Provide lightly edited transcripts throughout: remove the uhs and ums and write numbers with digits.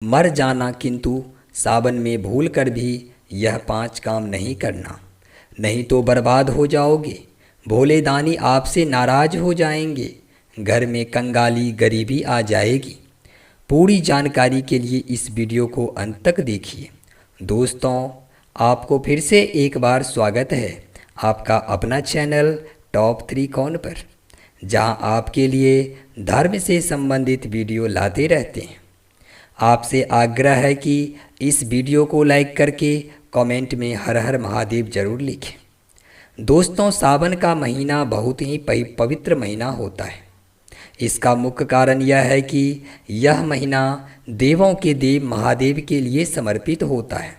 मर जाना, किंतु सावन में भूल कर भी यह 5 काम नहीं करना, नहीं तो बर्बाद हो जाओगे। भोले दानी आपसे नाराज हो जाएंगे, घर में कंगाली गरीबी आ जाएगी। पूरी जानकारी के लिए इस वीडियो को अंत तक देखिए। दोस्तों, आपको फिर से एक बार स्वागत है आपका अपना चैनल टॉप 3 कौन पर, जहां आपके लिए धर्म से संबंधित वीडियो लाते रहते हैं। आपसे आग्रह है कि इस वीडियो को लाइक करके कमेंट में हर हर महादेव जरूर लिखें। दोस्तों, सावन का महीना बहुत ही पवित्र महीना होता है। इसका मुख्य कारण यह है कि यह महीना देवों के देव महादेव के लिए समर्पित होता है।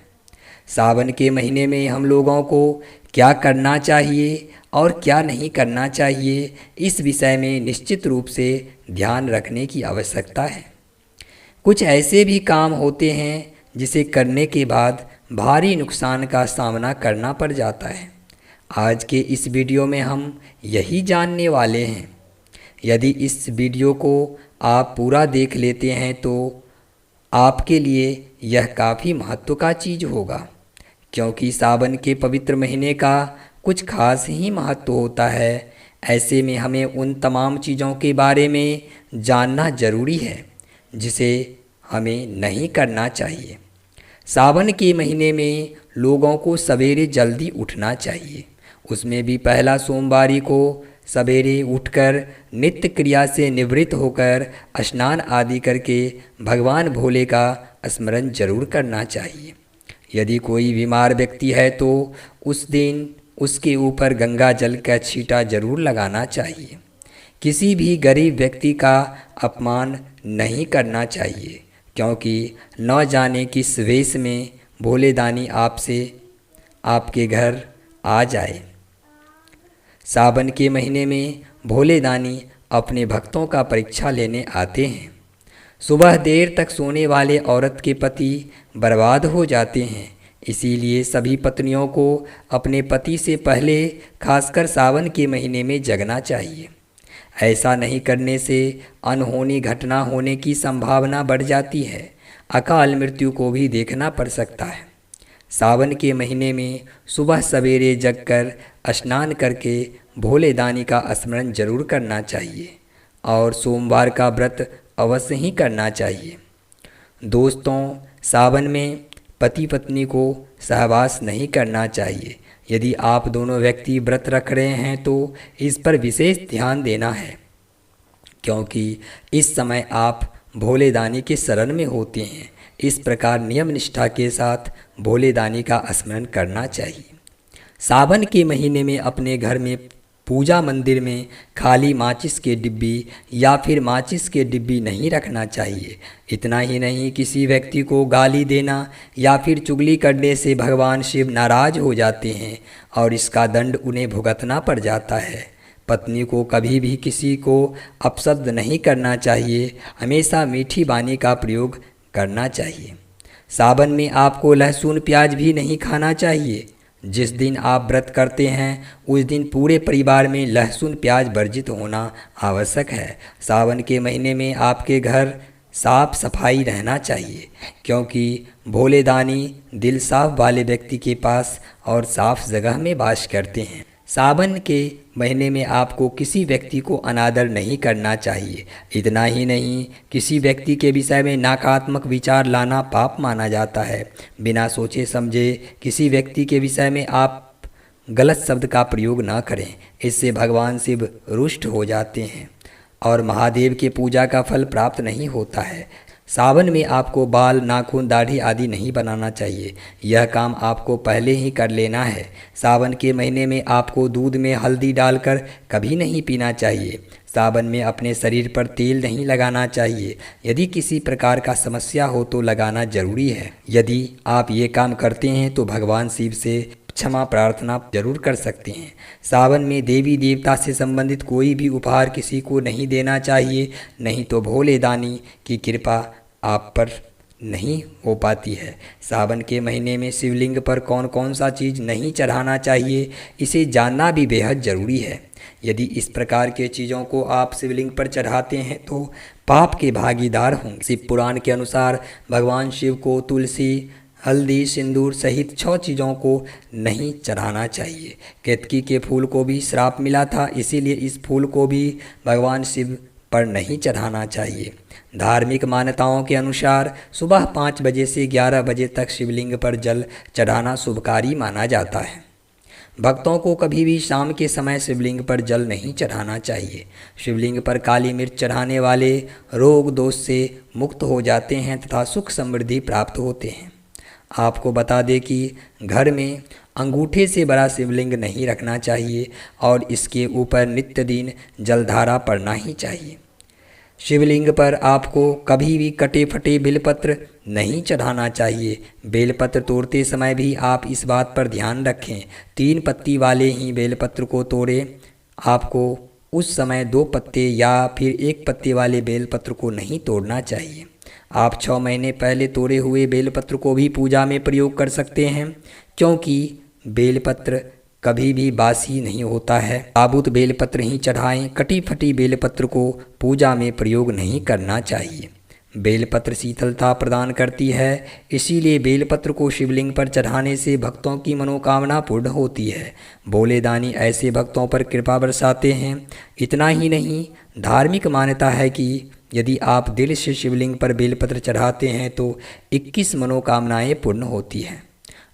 सावन के महीने में हम लोगों को क्या करना चाहिए और क्या नहीं करना चाहिए, इस विषय में निश्चित रूप से ध्यान रखने की आवश्यकता है। कुछ ऐसे भी काम होते हैं जिसे करने के बाद भारी नुकसान का सामना करना पड़ जाता है। आज के इस वीडियो में हम यही जानने वाले हैं। यदि इस वीडियो को आप पूरा देख लेते हैं तो आपके लिए यह काफ़ी महत्व का चीज़ होगा, क्योंकि सावन के पवित्र महीने का कुछ खास ही महत्व होता है। ऐसे में हमें उन तमाम चीज़ों के बारे में जानना ज़रूरी है जिसे हमें नहीं करना चाहिए। सावन के महीने में लोगों को सवेरे जल्दी उठना चाहिए, उसमें भी पहला सोमवारी को सवेरे उठकर नित्य क्रिया से निवृत्त होकर स्नान आदि करके भगवान भोले का स्मरण जरूर करना चाहिए। यदि कोई बीमार व्यक्ति है तो उस दिन उसके ऊपर गंगा जल का छींटा जरूर लगाना चाहिए। किसी भी गरीब व्यक्ति का अपमान नहीं करना चाहिए, क्योंकि न जाने किस वेश में भोले दानी आपसे आपके घर आ जाए। सावन के महीने में भोले दानी अपने भक्तों का परीक्षा लेने आते हैं। सुबह देर तक सोने वाले औरत के पति बर्बाद हो जाते हैं, इसीलिए सभी पत्नियों को अपने पति से पहले खासकर सावन के महीने में जगना चाहिए। ऐसा नहीं करने से अनहोनी घटना होने की संभावना बढ़ जाती है, अकाल मृत्यु को भी देखना पड़ सकता है। सावन के महीने में सुबह सवेरे जगकर स्नान करके भोले दानी का स्मरण जरूर करना चाहिए और सोमवार का व्रत अवश्य ही करना चाहिए। दोस्तों, सावन में पति पत्नी को सहवास नहीं करना चाहिए। यदि आप दोनों व्यक्ति व्रत रख रहे हैं तो इस पर विशेष ध्यान देना है, क्योंकि इस समय आप भोले दानी के शरण में होते हैं। इस प्रकार नियम निष्ठा के साथ भोले दानी का स्मरण करना चाहिए। सावन के महीने में अपने घर में पूजा मंदिर में खाली माचिस के डिब्बी या फिर माचिस के डिब्बी नहीं रखना चाहिए। इतना ही नहीं, किसी व्यक्ति को गाली देना या फिर चुगली करने से भगवान शिव नाराज हो जाते हैं और इसका दंड उन्हें भुगतना पड़ जाता है। पत्नी को कभी भी किसी को अपशब्द नहीं करना चाहिए, हमेशा मीठी वाणी का प्रयोग करना चाहिए। सावन में आपको लहसुन प्याज भी नहीं खाना चाहिए। जिस दिन आप व्रत करते हैं उस दिन पूरे परिवार में लहसुन प्याज वर्जित होना आवश्यक है। सावन के महीने में आपके घर साफ सफाई रहना चाहिए, क्योंकि भोले दानी दिल साफ वाले व्यक्ति के पास और साफ जगह में वास करते हैं। सावन के महीने में आपको किसी व्यक्ति को अनादर नहीं करना चाहिए। इतना ही नहीं, किसी व्यक्ति के विषय में नकारात्मक विचार लाना पाप माना जाता है। बिना सोचे समझे किसी व्यक्ति के विषय में आप गलत शब्द का प्रयोग न करें, इससे भगवान शिव रुष्ट हो जाते हैं और महादेव के पूजा का फल प्राप्त नहीं होता है। सावन में आपको बाल, नाखून, दाढ़ी आदि नहीं बनाना चाहिए। यह काम आपको पहले ही कर लेना है। सावन के महीने में आपको दूध में हल्दी डालकर कभी नहीं पीना चाहिए। सावन में अपने शरीर पर तेल नहीं लगाना चाहिए। यदि किसी प्रकार का समस्या हो तो लगाना जरूरी है। यदि आप ये काम करते हैं तो भगवान शिव से क्षमा प्रार्थना जरूर कर सकते हैं। सावन में देवी देवता से संबंधित कोई भी उपहार किसी को नहीं देना चाहिए, नहीं तो भोले दानी की कृपा आप पर नहीं हो पाती है। सावन के महीने में शिवलिंग पर कौन कौन सा चीज़ नहीं चढ़ाना चाहिए, इसे जानना भी बेहद ज़रूरी है। यदि इस प्रकार के चीज़ों को आप शिवलिंग पर चढ़ाते हैं तो पाप के भागीदार होंगे। शिव पुराण के अनुसार भगवान शिव को तुलसी, हल्दी, सिंदूर सहित 6 चीज़ों को नहीं चढ़ाना चाहिए। केतकी के फूल को भी श्राप मिला था, इसीलिए इस फूल को भी भगवान शिव पर नहीं चढ़ाना चाहिए। धार्मिक मान्यताओं के अनुसार सुबह 5 बजे से 11 बजे तक शिवलिंग पर जल चढ़ाना शुभकारी माना जाता है। भक्तों को कभी भी शाम के समय शिवलिंग पर जल नहीं चढ़ाना चाहिए। शिवलिंग पर काली मिर्च चढ़ाने वाले रोग दोष से मुक्त हो जाते हैं तथा सुख समृद्धि प्राप्त होते हैं। आपको बता दें कि घर में अंगूठे से बड़ा शिवलिंग नहीं रखना चाहिए और इसके ऊपर नित्य दिन जलधारा पड़ना ही चाहिए। शिवलिंग पर आपको कभी भी कटे फटे बेलपत्र नहीं चढ़ाना चाहिए। बेलपत्र तोड़ते समय भी आप इस बात पर ध्यान रखें, 3 पत्ती वाले ही बेलपत्र को तोड़ें। आपको उस समय 2 पत्ते या फिर 1 पत्ते वाले बेलपत्र को नहीं तोड़ना चाहिए। आप 6 महीने पहले तोड़े हुए बेलपत्र को भी पूजा में प्रयोग कर सकते हैं, क्योंकि बेलपत्र कभी भी बासी नहीं होता है। साबुत बेलपत्र ही चढ़ाएं, कटी फटी बेलपत्र को पूजा में प्रयोग नहीं करना चाहिए। बेलपत्र शीतलता प्रदान करती है, इसीलिए बेलपत्र को शिवलिंग पर चढ़ाने से भक्तों की मनोकामना पूर्ण होती है। भोले दानी ऐसे भक्तों पर कृपा बरसाते हैं। इतना ही नहीं, धार्मिक मान्यता है कि यदि आप दिल से शिवलिंग पर बेलपत्र चढ़ाते हैं तो 21 मनोकामनाएं पूर्ण होती हैं।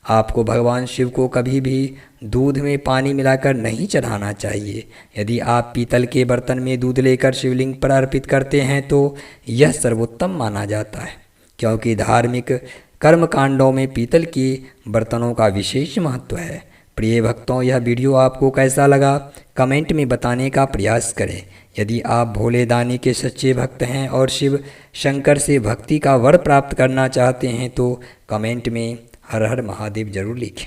आपको भगवान शिव को कभी भी दूध में पानी मिलाकर नहीं चढ़ाना चाहिए। यदि आप पीतल के बर्तन में दूध लेकर शिवलिंग पर अर्पित करते हैं तो यह सर्वोत्तम माना जाता है, क्योंकि धार्मिक कर्मकांडों में पीतल के बर्तनों का विशेष महत्व है। प्रिय भक्तों, यह वीडियो आपको कैसा लगा कमेंट में बताने का प्रयास करें। यदि आप भोले दानी के सच्चे भक्त हैं और शिव शंकर से भक्ति का वर प्राप्त करना चाहते हैं तो कमेंट में हर हर महादेव जरूर लिखें।